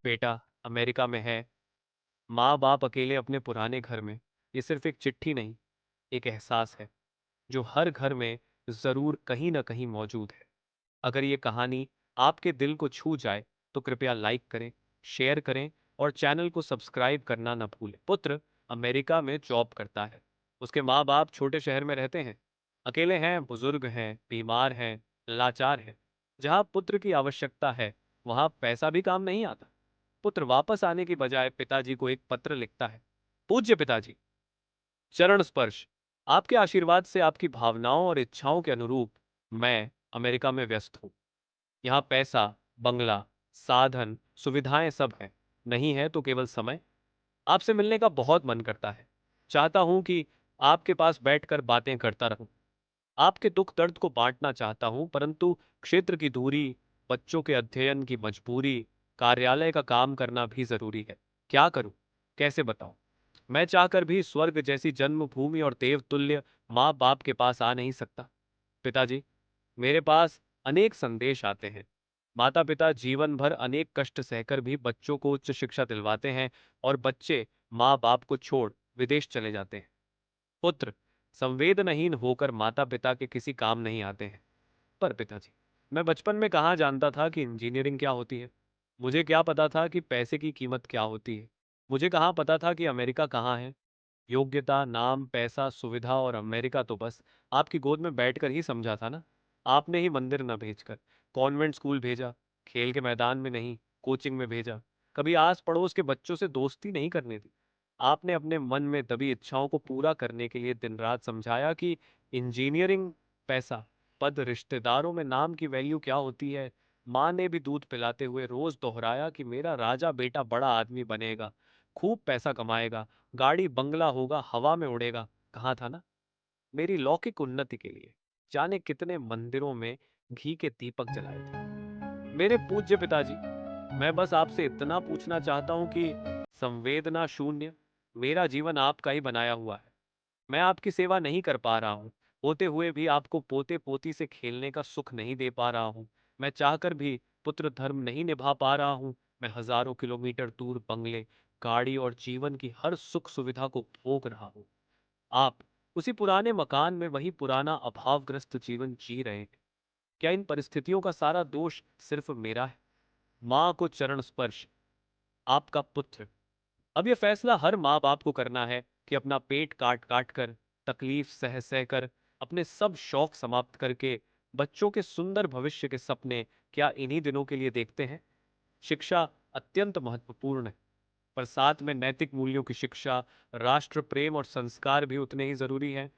बेटा अमेरिका में है, माँ बाप अकेले अपने पुराने घर में। ये सिर्फ एक चिट्ठी नहीं, एक एहसास है जो हर घर में जरूर कहीं ना कहीं मौजूद है। अगर ये कहानी आपके दिल को छू जाए तो कृपया लाइक करें, शेयर करें और चैनल को सब्सक्राइब करना न भूलें। पुत्र अमेरिका में जॉब करता है। उसके माँ बाप छोटे शहर में रहते हैं, अकेले हैं, बुजुर्ग हैं, बीमार हैं, लाचार हैं। जहाँ पुत्र की आवश्यकता है वहाँ पैसा भी काम नहीं आता। पुत्र वापस आने की बजाय पिताजी को एक पत्र लिखता है। पूज्य पिताजी, चरण स्पर्श। आपके आशीर्वाद से आपकी भावनाओं और इच्छाओं के अनुरूप मैं अमेरिका में व्यस्त हूँ। यहाँ पैसा, बंगला, साधन, सुविधाएं सब हैं। नहीं है तो केवल समय। आपसे मिलने का बहुत मन करता है। चाहता हूं कि आपके पास बैठकर बातें करता रहूं। आपके दुख दर्द को बांटना चाहता हूं, परंतु क्षेत्र की दूरी, बच्चों के अध्ययन की मजबूरी, कार्यालय का काम करना भी जरूरी है। क्या करूं? कैसे बताऊं? मैं चाहकर भी स्वर्ग जैसी जन्मभूमि और देवतुल्य माँ बाप के पास आ नहीं सकता। पिताजी, मेरे पास अनेक संदेश आते हैं। माता पिता जीवन भर अनेक कष्ट सहकर भी बच्चों को उच्च शिक्षा दिलवाते हैं और बच्चे माँ बाप को छोड़ विदेश चले जाते हैं। पुत्र संवेदनहीन होकर माता पिता के किसी काम नहीं आते हैं। पर पिताजी, मैं बचपन में कहाँ जानता था कि इंजीनियरिंग क्या होती है? मुझे क्या पता था कि पैसे की कीमत क्या होती है? मुझे कहाँ पता था कि अमेरिका कहाँ है? योग्यता, नाम, पैसा, सुविधा और अमेरिका तो बस आपकी गोद में बैठकर ही समझा था ना। आपने ही मंदिर न भेजकर कॉन्वेंट स्कूल भेजा, खेल के मैदान में नहीं, कोचिंग में भेजा। कभी आस पड़ोस के बच्चों से दोस्ती नहीं करने दी। आपने अपने मन में दबी इच्छाओं को पूरा करने के लिए दिन रात समझाया कि इंजीनियरिंग, पैसा, पद, रिश्तेदारों में नाम की वैल्यू क्या होती है। माँ ने भी दूध पिलाते हुए रोज दोहराया कि मेरा राजा बेटा बड़ा आदमी बनेगा, खूब पैसा कमाएगा, गाड़ी बंगला होगा, हवा में उड़ेगा। कहा था ना? मेरी लौकिक उन्नति के लिए जाने कितने मंदिरों में घी के दीपक जलाए थे। मेरे पूज्य पिताजी, मैं बस आपसे इतना पूछना चाहता हूँ कि संवेदना शून्य मेरा जीवन आपका ही बनाया हुआ है। मैं आपकी सेवा नहीं कर पा रहा हूँ, होते हुए भी आपको पोते पोती से खेलने का सुख नहीं दे पा रहा हूँ। मैं चाहकर भी पुत्र धर्म नहीं निभा पा रहा हूँ। मैं हजारों किलोमीटर दूर बंगले, गाड़ी और जीवन की हर सुख सुविधा को भोग रहा हूँ। आप उसी पुराने मकान में वही पुराना अभावग्रस्त जीवन जी रहे हैं। क्या इन परिस्थितियों का सारा दोष सिर्फ मेरा है? माँ को चरण स्पर्श। आपका पुत्र। अब यह फैसला हर माँ बाप को करना है कि अपना पेट काट काट कर, तकलीफ सह सह कर, अपने सब शौक समाप्त करके बच्चों के सुंदर भविष्य के सपने क्या इन्हीं दिनों के लिए देखते हैं? शिक्षा अत्यंत महत्वपूर्ण है, पर साथ में नैतिक मूल्यों की शिक्षा, राष्ट्र प्रेम और संस्कार भी उतने ही जरूरी हैं।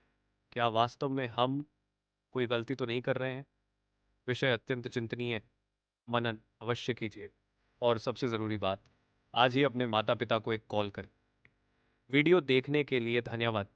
क्या वास्तव में हम कोई गलती तो नहीं कर रहे हैं? विषय अत्यंत चिंतनीय है। मनन अवश्य कीजिए। और सबसे जरूरी बात, आज ही अपने माता पिता को एक कॉल करें। वीडियो देखने के लिए धन्यवाद।